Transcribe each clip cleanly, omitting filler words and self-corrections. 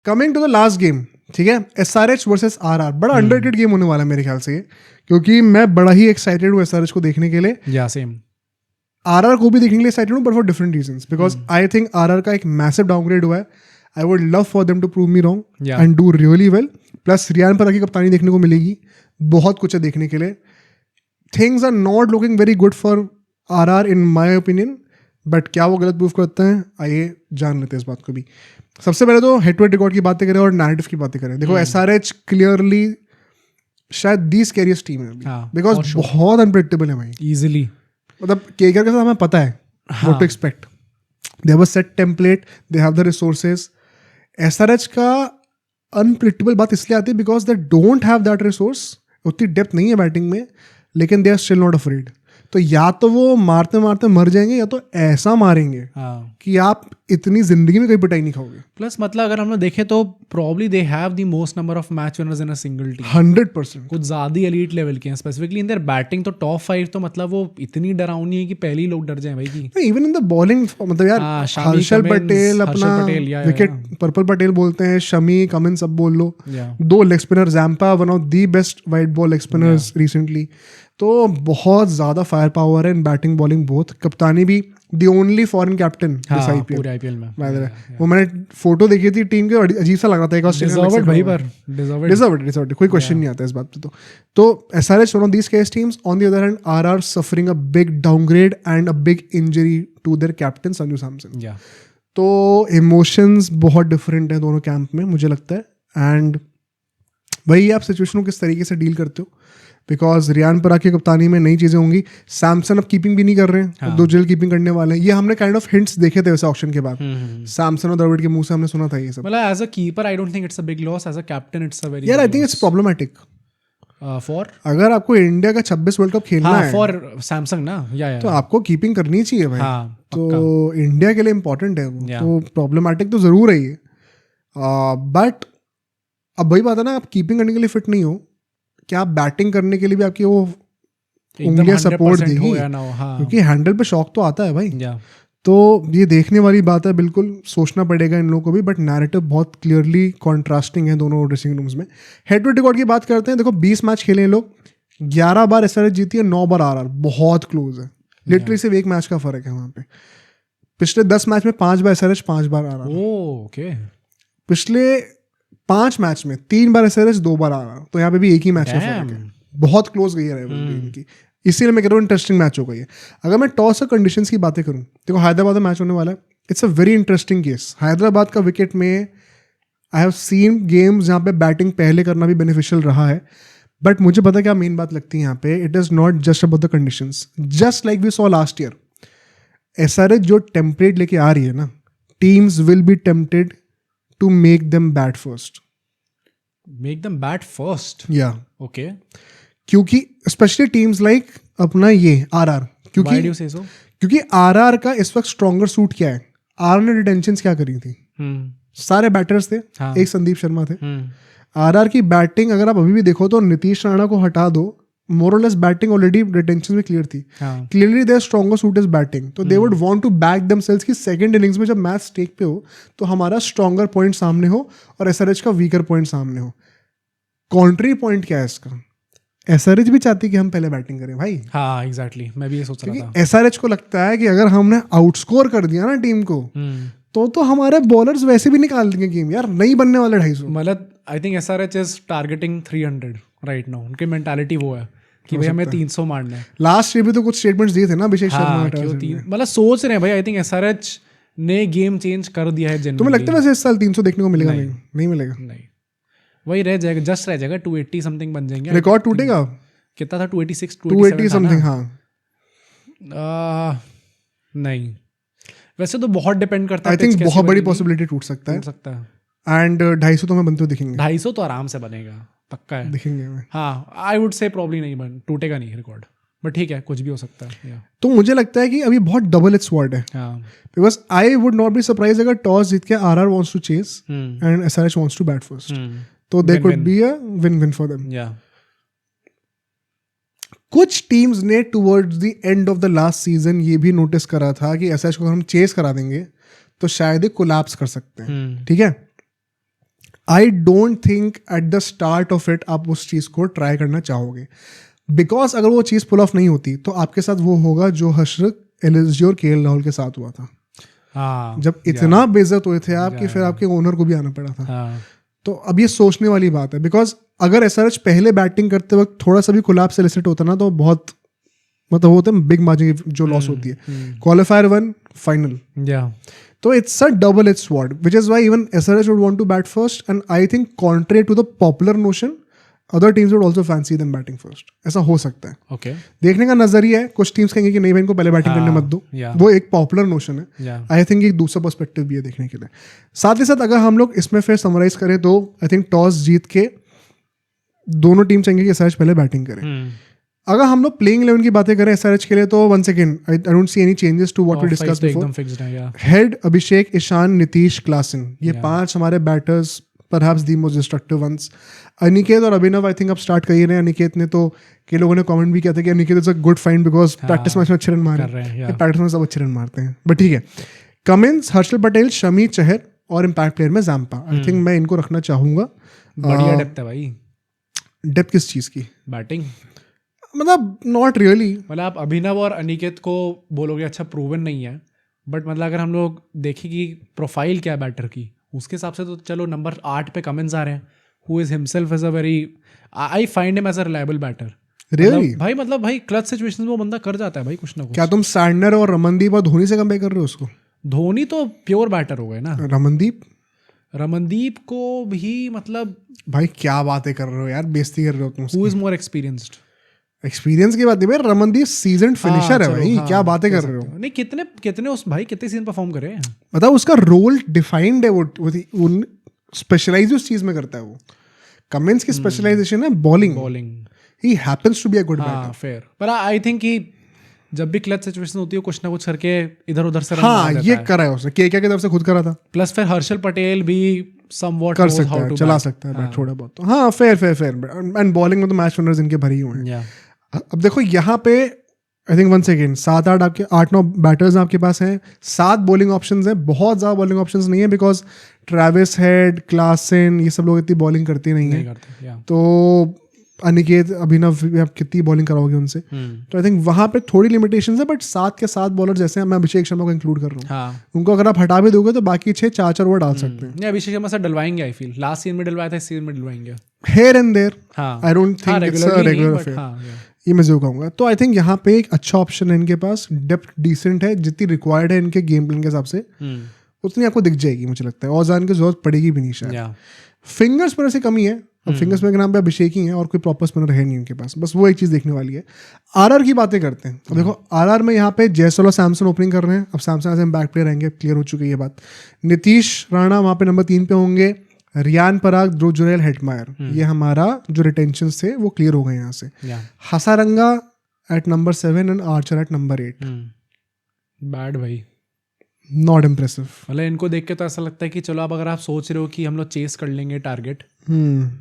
Coming to the last game, ठीक है, SRH versus RR, बड़ा अंडररेटेड गेम होने वाला है मेरे ख्याल से, क्योंकि मैं बड़ा ही एक्साइटेड हूँ SRH को देखने के लिए। या सेम। RR को भी देखने के लिए एक्साइटेड हूँ, but for different reasons, because I think RR का एक मैसिव डाउनग्रेड हुआ है। I would love for them to prove me wrong and do really well. Plus Riyan Parag की कप्तानी देखने को मिलेगी, बहुत कुछ है देखने के लिए। Things are not looking very good for RR in my opinion, but क्या वो गलत प्रूव करते हैं, आइए जान लेते हैं इस बात को भी। सबसे पहले तो हेड टू हेड रिकॉर्ड की बातें करें और नैरेटिव की बातें करें। देखो SRH क्लियरली शायद दी स्कैरियस्ट टीम है, बिकॉज बहुत अनप्रेडिक्टेबल है भाई, इजीली। मतलब केकेआर के साथ हमें पता है what to expect, they have a set template, they have the resources. SRH का अनप्रेडिक्टेबल बात इसलिए आती है because they don't have that resource, उतनी डेप्थ नहीं है बैटिंग में, लेकिन they are still not afraid. तो या तो वो मारते मारते मर जाएंगे, या तो ऐसा मारेंगे कि आप इतनी जिंदगी में कहीं पिटाई नहीं खाओगे। प्लस मतलब अगर हम लोग देखें तो probably they have the most number of match winners in a single team, 100%। कुछ ज़्यादा ही एलीट लेवल के हैं, स्पेसिफिकली इन देयर बैटिंग। तो टॉप 5 तो मतलब वो इतनी डरावनी है कि पहले ही लोग डर जाएं भाई की। इवन इन द बॉलिंग, मतलब यार हर्षल पटेल, अपना विकेट पर्पल पटेल बोलते हैं, शमी, कमिंस, सब बोल लो, 2 leg spinner, Zampa one of the best white ball leg spinners recently. तो बहुत ज़्यादा फायर पावर है इन बैटिंग बॉलिंग बोथ। कप्तानी भी the only foreign captain this IPL में। वो मैंने फोटो देखी थी टीम के, अजीब सा लग रहा था। एक डिजर्व, कोई क्वेश्चन नहीं आता इस बात पे। तो SRH one of these case teams. On the other hand RR suffering a big downgrade and a big injury to their captain Sanju Samson. तो इमोशंस बहुत डिफरेंट है दोनों कैंप में, मुझे लगता है। एंड वही आप सिचुएशन को किस तरीके से डील करते हो, बिकॉज रियान पराग की कप्तानी में नई चीज़ें होंगी। सैमसन अब कीपिंग भी नहीं कर रहे हैं, 2 जल्द कीपिंग करने वाले हैं। ये हमने काइंड ऑफ हिंट्स देखे थे वैसे ऑक्शन के बाद, सैमसन और द्रविड़ के मुंह से हमने सुना था ये सब। मतलब as a keeper I don't think it's a big loss, as a captain it's a very यार I think it's problematic for, अगर आपको इंडिया का 26 वर्ल्ड कप खेलना है फॉर सैमसंग ना, तो आपको कीपिंग करनी चाहिए भाई। तो इंडिया के लिए इंपॉर्टेंट है वो, तो प्रॉब्लमैटिक तो जरूर है ये। बट अब वही बात है ना, आप कीपिंग करने के लिए फिट नहीं हो, क्या आप बैटिंग करने के लिए भी आपकी वो उंगलियां सपोर्ट देगी, क्योंकि हैंडल पे शॉक तो आता है भाई। तो ये देखने वाली बात है, बिल्कुल सोचना पड़ेगा इन लोगों को भी। बट नैरेटिव बहुत क्लियरली कॉन्ट्रास्टिंग है दोनों ड्रेसिंग रूम्स में। हेड टू हेड रिकॉर्ड की बात करते हैं। देखो 20 मैच खेले हैं लोग, 11 बार SRH जीती है, 9 बार RR, बहुत क्लोज है, लिटरली सिर्फ 1 मैच का फर्क है वहाँ पे। पिछले 10 मैच में 5 बार SRH, 5 बार RR। पिछले 5 मैच में 3 बार SRH, 2 बार RR, तो यहाँ पे भी एक ही मैच का फर्क है, बहुत क्लोज गई है इनकी। इसीलिए मैं कह रहा हूँ इंटरेस्टिंग मैच हो गई है। अगर मैं टॉस और कंडीशंस की बातें करूँ, देखो हैदराबाद में मैच होने वाला है, it's a very interesting case. Hyderabad का विकेट में आई हैव सीन गेम्स जहाँ पे बैटिंग पहले करना भी बेनिफिशियल रहा है, बट मुझे पता क्या मेन बात लगती है यहाँ पे, it is not just about the conditions. Just like we saw last year, SRH जो टेम्पलेट लेके आ रही है ना, teams will be tempted to make them bat first. Make them bat first? Yeah. Okay. क्योंकि especially teams like अपना ये RR, क्योंकि Why do you say so? क्योंकि RR का इस वक्त स्ट्रॉन्गर सूट क्या है, RR ने डिटेंशंस क्या करी थी, सारे बैटर्स थे, एक संदीप शर्मा थे। RR की बैटिंग अगर आप अभी भी देखो तो नीतीश राणा को हटा दो, मोर और लेस बैटिंग ऑलरेडी डिटेंशन में क्लियर थी। Clearly there stronger suit is batting, तो they would want to back themselves की सेकंड इनिंग्स में जब मैच स्टेक पे हो तो हमारा स्ट्रॉन्गर पॉइंट सामने हो और SRH का वीकर पॉइंट सामने हो। कॉन्ट्री पॉइंट क्या है इसका, SRH भी चाहती कि हम पहले बैटिंग करें भाई। हाँ एग्जैक्टली, मैं भी ये सोच रहा था। SRH को लगता है कि अगर हमने आउटस्कोर कर दिया ना टीम को तो हमारे बॉलर्स वैसे भी निकाल देंगे गेम, यार नहीं बनने वाले 250। मतलब I think SRH is targeting 300 right now, उनकी मेंटालिटी वो है कि भाई हमें 300 मारना है। लास्ट ईयर भी तो कुछ स्टेटमेंट्स दिए थे ना अभिषेक शर्मा, मतलब सोच रहे हैं भाई। आई थिंक SRH ने गेम चेंज कर दिया है जनरली। तुम्हें लगता है वैसे इस साल 300 देखने को मिलेगा? नहीं मिलेगा, नहीं वही रह जाएगा, जस्ट रह जाएगा, 280 समथिंग बन जाएंगे। रिकॉर्ड टूटेगा, कितना था 286 280 समथिंग। हाँ नहीं, वैसे तो बहुत डिपेंड करता है। आई थिंक बहुत बड़ी पॉसिबिलिटी टूट सकता है। एंड 250 तो हमें बनते हुए दिखेंगे। 250 तो आराम से बनेगा, पक्का है, दिखेंगे। हाँ आई वुड से प्रॉब्ली नहीं टूटेगा नहीं रिकॉर्ड, बट ठीक है कुछ भी हो सकता है। तो मुझे लगता है कि अभी बहुत डबल एज स्वॉर्ड है, because I would not be surprise अगर टॉस जीत के RR wants to chase and SRH wants to bat first, तो there could be a win win for them. कुछ टीम्स ने towards the end of the last season ये भी notice करा था कि SRH को हम चेस करा देंगे तो शायद ये कोलैप्स कर सकते हैं। ठीक है, आई don't think at the start of it आप उस चीज़ को ट्राई करना चाहोगे, बिकॉज अगर वो चीज़ पुल ऑफ नहीं होती तो आपके साथ वो होगा जो हर्षद, एलएसजी और केएल राहुल के साथ हुआ था। हाँ, जब इतना बेइज्जत हुए थे आप कि फिर आपके ओनर को भी आना पड़ा था। हाँ, तो अब ये सोचने वाली बात है, बिकॉज अगर एसआरएच पहले बैटिंग करते वक्त थोड़ा सा भी कोलैप्स एलिसिट होता ना तो बहुत मतलब होते हैं बिग मार्जिन जो लॉस होती है। क्वालिफायर 1 फाइनल, तो it's a double edge sword, which is why even SRH would want to bat first, and I think contrary to the popular notion other teams would also fancy them batting first. ऐसा हो सकता है, okay, देखने का नजरिया है। कुछ teams कहेंगे कि नहीं भाई इनको पहले बैटिंग करने मत दो, वो एक पॉपुलर नोशन है। आई थिंक एक दूसरा पर्सपेक्टिव भी है देखने के लिए। साथ ही साथ अगर हम लोग इसमें फिर समराइज करें तो आई थिंक टॉस जीत के दोनों टीम चाहेंगे कि एसआरएच पहले बैटिंग करें। अगर हम लोग प्लेइंग 11 की बातें करें एसआरएच के लिए तो one second I don't see any changes to what we discussed before. Head Abhishek, Ishan, Nitish, Klaasen, ये 5 हमारे batters perhaps the most destructive ones. Aniket और अभिनव आई थिंक अब स्टार्ट कर ही रहे हैं। अनिकेत ने तो कई लोगों ने कमेंट भी किया था कि Aniket is a good find because practice match में अच्छे रन मारे, प्रैक्टिस में सब अच्छे रन मारते हैं, बट ठीक है। कमिंस, हर्षल पटेल, शमी, चहर और इम्पैक्ट प्लेयर में जैम्पा, आई थिंक मैं इनको रखना चाहूंगा। बढ़िया डेप्थ है भाई। डेप्थ किस चीज़ की? बैटिंग मतलब नॉट रियली, मतलब आप अभिनव और अनिकेत को बोलोगे अच्छा प्रूवन नहीं है, बट मतलब अगर हम लोग देखें कि प्रोफाइल क्या है बैटर की, उसके हिसाब से तो चलो नंबर 8 पे कमिंस आ रहे हैं, who is himself as a very, I find him as a reliable batter. Really भाई क्लच सिचुएशंस में वो बंदा कर जाता है भाई कुछ ना कुछ। क्या तुम सैंडनर और रमनदीप और धोनी से कंपेयर कर रहे हो उसको? धोनी तो प्योर बैटर हो गए ना। रमनदीप को भी मतलब भाई क्या बातें कर रहे हो यार, बेइज्जती कर रहे हो तुम। Who is more experienced? Experience की बात नहीं भाई, रमनदीप सीजन्ड फिनिशर है भाई, क्या बातें कर रहे हो? नहीं कितने उस भाई कितने सीजन परफॉर्म करे हैं, मतलब उसका रोल डिफाइंड है, वो स्पेशलाइज उस चीज में करता है वो। कमिंस की स्पेशलाइजेशन है bowling, he happens to be a good batter. Fair, पर आई थिंक कि जब भी क्लच सिचुएशन होती है कुछ ना कुछ करके इधर उधर से हाँ ये करा है उसने, केके की तरफ से खुद करा था। प्लस फिर हर्षल पटेल भी समवॉट कर सकता है, चला सकता है बैट थोड़ा बहुत, तो हाँ फेयर एंड बॉलिंग में तो मैच विनर्स इनके भरी हुए हैं। अब देखो यहाँ पे आई थिंक वन सेकेंड 7-8 आपके 8-9 बैटर्स आपके पास हैं, 7 बॉलिंग ऑप्शंस हैं। बहुत ज़्यादा बॉलिंग ऑप्शंस नहीं है बिकॉज ट्रेविस हेड, क्लासन, ये सब लोग इतनी बॉलिंग करते नहीं है। तो अनिकेत, अभिनव आप कितनी बॉलिंग कराओगे उनसे? तो आई थिंक वहाँ पे थोड़ी लिमिटेशंस है, बट 7 के 7 बॉलर जैसे हैं, मैं अभिषेक शर्मा को इंक्लूड कर रहा हूँ। उनको अगर आप हटा भी दोगे तो बाकी 6 4 ओवर डाल सकते हैं। अभिषेक शर्मा से डलवाएंगे, आई फील लास्ट सीजन में डलवाया था, इस सीजन में डलवाएंगे here and there. I don't think it's a regular affair, ये मैं जरूर कहूँगा। तो आई थिंक यहाँ पे एक अच्छा ऑप्शन है इनके पास, डेप्थ डिसेंट है, जितनी रिक्वायर्ड है इनके गेम प्लान के हिसाब से उतनी आपको दिख जाएगी मुझे लगता है, और जान की जरूरत पड़ेगी भी नहीं शायद। फिंगर्स पर ऐसे कमी है, अब फिंगर्स के नाम पे अभिषेक ही है और कोई प्रॉपर स्पिनर है नहीं उनके पास, बस वो एक चीज़ देखने वाली है। आरआर की बातें करते हैं। अब देखो आरआर में यहाँ पे जयसवाल और सैमसन ओपनिंग कर रहे हैं। अब सैमसन ऐसे बैक प्लेयर रहेंगे, क्लियर हो चुकी है ये बात। नीतीश राणा वहाँ पे नंबर 3 पे होंगे। रियान पराग, ध्रुव जुरैल, हेटमायर, ये हमारा जो रिटेंशन थे वो क्लियर हो गए यहाँ से। Hasaranga at number 7 and Archer at number 8। Bad भाई, नॉट इम्प्रेसिव। मतलब इनको देख के तो ऐसा लगता है कि चलो अब अगर आप सोच रहे हो कि हम लोग चेस कर लेंगे टारगेट,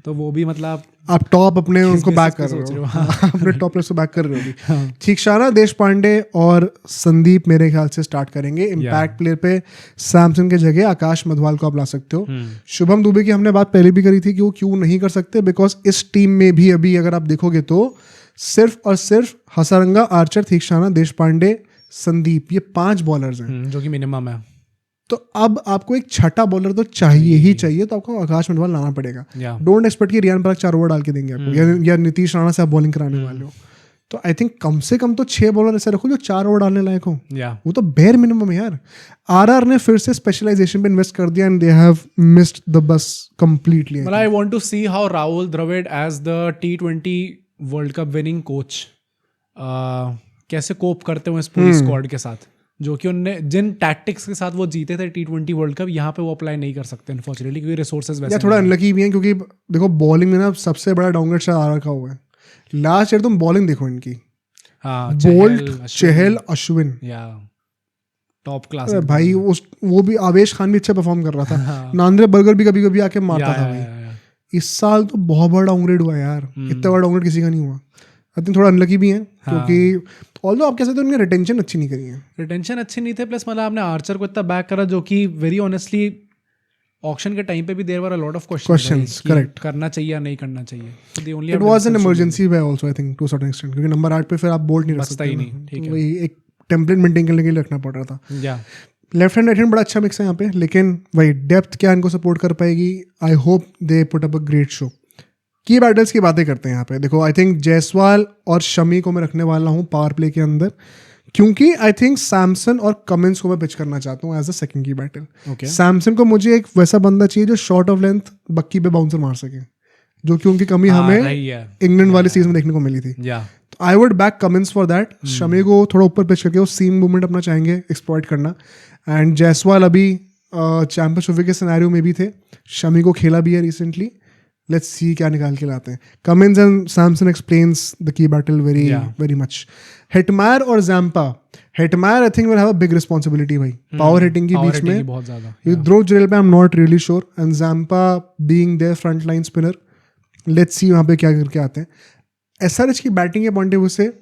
तो वो भी मतलब आप टॉप अपने उनको बैक कर रहे हो, अपने टॉप प्लेयर्स को बैक कर रहे हो। थीक्षाना, देशपांडे और संदीप मेरे ख्याल से स्टार्ट करेंगे। इम्पैक्ट प्लेयर पे सैमसन के जगह आकाश मधवाल को आप ला सकते हो। शुभम दुबे की हमने बात पहले भी करी थी कि वो क्यों नहीं कर सकते, बिकॉज इस टीम में भी अभी अगर आप देखोगे तो सिर्फ और सिर्फ हसारंगा, आर्चर, थीक्षाना, देशपांडे, संदीप, ये 5 बॉलर्स हैं जो कि मिनिमम है। तो अब आपको एक छठा बॉलर तो चाहिए ही चाहिए, तो आपको आकाश मधवाल लाना पड़ेगा। डोंट एक्सपेक्ट कि रियान पराग 4 ओवर डाल के देंगे आपको, या नीतीश राणा से आप बॉलिंग कराने वाले हो। तो आई थिंक कम से कम तो 6 बॉलर ऐसे रखो जो 4 ओवर डालने लायक हो। वो तो बेयर मिनिमम है यार। आरआर ने फिर से स्पेशलाइजेशन पे इन्वेस्ट कर दिया and they have missed the bus completely. I want to see how Rahul Dravid as the T20 world cup winning coach कैसे कोप करते हैं इस पूरी स्क्वाड के साथ, जो कि उनने जिन टैक्टिक्स के साथ वो जीते थे T20 वर्ल्ड कप, यहाँ पे वो अप्लाई नहीं कर सकते अनफॉर्चुनेटली, क्योंकि रिसोर्सेज वैसे थोड़ा अनलकी भी हैं। क्योंकि देखो बॉलिंग में ना सबसे बड़ा डाउनग्रेड शायद आरआर का हुआ है। लास्ट ईयर तुम बॉलिंग देखो इनकी, बोल्ट, चहल, अश्विन, टॉप क्लास भाई। वो भी आवेश खान भी अच्छा परफॉर्म कर रहा था। नांद्रे बर्गर भी कभी कभी आके मारता था भाई। इस साल तो बहुत बड़ा डाउनग्रेड हुआ यार, इतना बड़ा डाउनग्रेड किसी का नहीं हुआ। आई थिंक थोड़ा अनलकी भी है, क्योंकि ऑल्दो आप कह सकते हो उन्होंने रिटेंशन अच्छी नहीं करी है। रिटेंशन अच्छी नहीं थे, प्लस मतलब आपने आर्चर को इतना बैक करा, जो कि वेरी ऑनेस्टली ऑक्शन के टाइम पे भी there were a lot of Questions, correct. करना चाहिए या नहीं करना चाहिए. So they only it have was an discussed emergency way also I think to certain extent, क्योंकि नंबर 8 पे फिर आप बोल्ट नहीं रख बचता सकते ही ना। नहीं, ठीक है. वही एक टेम्पलेट मेंटेन करने के लिए रखना पड़ रहा था. या लेफ्ट हैंड राइट हैंड बड़ा अच्छा मिक्स है यहाँ पे, लेकिन वही डेप्थ क्या इनको सपोर्ट कर पाएगी. I hope they put up a great show. की बैटल्स की बातें करते हैं यहाँ पे. देखो आई थिंक जायसवाल और शमी को मैं रखने वाला हूँ पावर प्ले के अंदर, क्योंकि आई थिंक सैमसन और कमिंस को मैं पिच करना चाहता हूँ एज अ सेकंड की बैटल. ओके. सैमसन को मुझे एक वैसा बंदा चाहिए जो शॉर्ट ऑफ लेंथ बक्की पे बाउंसर मार सके, जो कि उनकी कमी हमें इंग्लैंड वाले सीजन में देखने को मिली थी. तो I would back Cummins for that. Shami को थोड़ा ऊपर पिच करके वो सीम मूवमेंट अपना चाहेंगे एक्सप्लॉइट करना. एंड जायसवाल अभी चैंपियंस के सिनेरियो में भी थे, शमी को खेला भी है रिसेंटली. लेट्स सी क्या निकाल के लाते हैं. Cummins and Samson explains the key battle very much. Hetmyer और Zampa. Hetmyer I think will have a big responsibility भाई पावर हिटिंग के बीच में. बहुत ज्यादा. ध्रुव जुरेल पे I am not really sure, and Zampa being their front line spinner. Let's see वहाँ पे क्या करके आते हैं. एसआरएच की बैटिंग के पॉइंट ऑफ व्यू से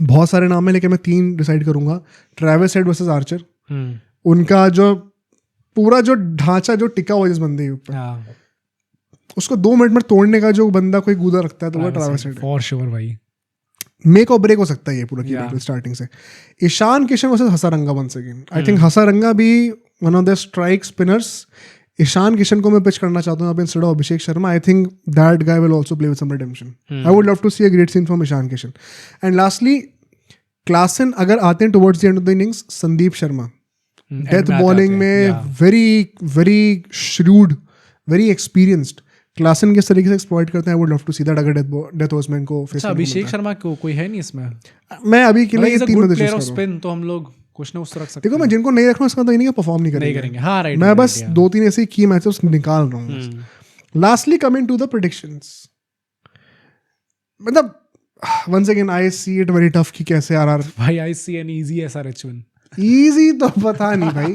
बहुत सारे नाम है, लेकिन मैं 3 डिसाइड करूंगा. Travis head versus Archer. उनका जो पूरा जो ढांचा जो टिका हुआ जिस बंदे के ऊपर, उसको 2 मिनट में तोड़ने का जो बंदा कोई कूदा रखता है तो वो ट्रेविस हेड फॉर श्योर भाई. मेक और ब्रेक हो सकता है ये पूरा की बैटल स्टार्टिंग से. Ishan Kishan versus Hasaranga once again. I think Hasaranga भी one of the strike spinners. Ishan Kishan को मैं पिच करना चाहता हूँ instead of Abhishek Sharma. I think that guy will also play with some redemption. I would love to see a great scene from Ishan Kishan. And lastly Klaasen अगर आते हैं towards the end of the innings, Sandeep Sharma death bowling में very shrewd, very experienced. Klaasen किस तरीके से exploit करते हैं, I would love to see that. अगर डेथ ओसमैन को फेस करना. अभिषेक शर्मा को कोई है नहीं इसमें. मैं अभी के लिए 3 बंदे चूज कर स्पिन तो हम लोग कुछ ना कुछ रख सकते हैं. देखो मैं जिनको नहीं रखना उसका तो नहीं परफॉर्म नहीं करेंगे. हाँ राइट. मैं बस 2-3 ऐसे की मैचेस निकाल रहा हूँ. Lastly coming to the predictions, मतलब once again I see it very tough कि कैसे आरआर. भाई I see an easy SRH win. Easy तो पता नहीं भाई.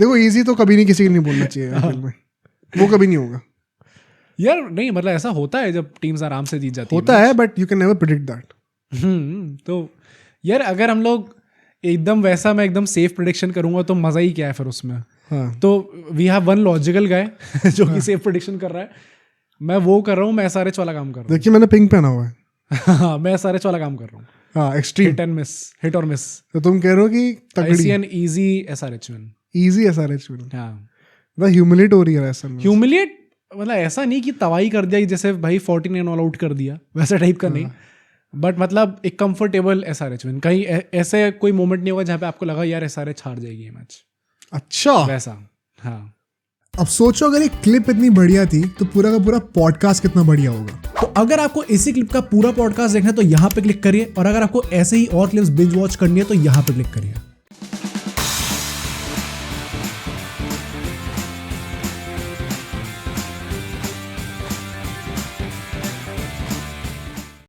देखो इजी तो कभी नहीं किसी को नहीं बोलना चाहिए में, वो कभी नहीं होगा यार. नहीं मतलब ऐसा होता है जब टीम्स आराम से जीत जाती होता है, but you can never predict that. तो यार अगर हम लोग एकदम वैसा मैं एकदम सेफ प्रेडिक्शन करूंगा तो मजा ही क्या है फिर उसमें. हाँ. तो वी हैव वन लॉजिकल गाय जो कि सेफ प्रेडिक्शन कर रहा है. मैं वो कर रहा हूँ, मैं एसआरएच वाला काम कर रहा हूँ. देखिए मैंने पिंक पहना हुआ है. हाँ मैं एसआरएच वाला काम कर रहा हूँ. हाँ एक्सट्रीम हिट और मिस. तो तुम कह रहे हो कि तगड़ी N easy SRH win. Easy SRH win. हाँ बस ह्यूमिलेट हो रही है ऐसा. ह्यूमिलेट मतलब ऐसा नहीं कि तबाही कर दिया जैसे भाई 49 ऑल आउट कर दिया वैसा टाइप का नहीं, बट मतलब एक कंफर्टेबल एसआरएच विन. कहीं ऐसे कोई मोमेंट नहीं होगा जहाँ पे आपको लगा यार एसआरएच हार जाएगी ये मैच. अच्छा वैसा. हाँ अब सोचो अगर एक क्लिप इतनी बढ़िया थी तो पूरा का पूरा पॉडकास्ट कितना बढ़िया होगा. तो अगर आपको इसी क्लिप का पूरा पॉडकास्ट देखना है तो यहाँ पे क्लिक करिए, और अगर आपको ऐसे ही और क्लिप्स बिंज वॉच करनी है तो यहाँ पे क्लिक करिए.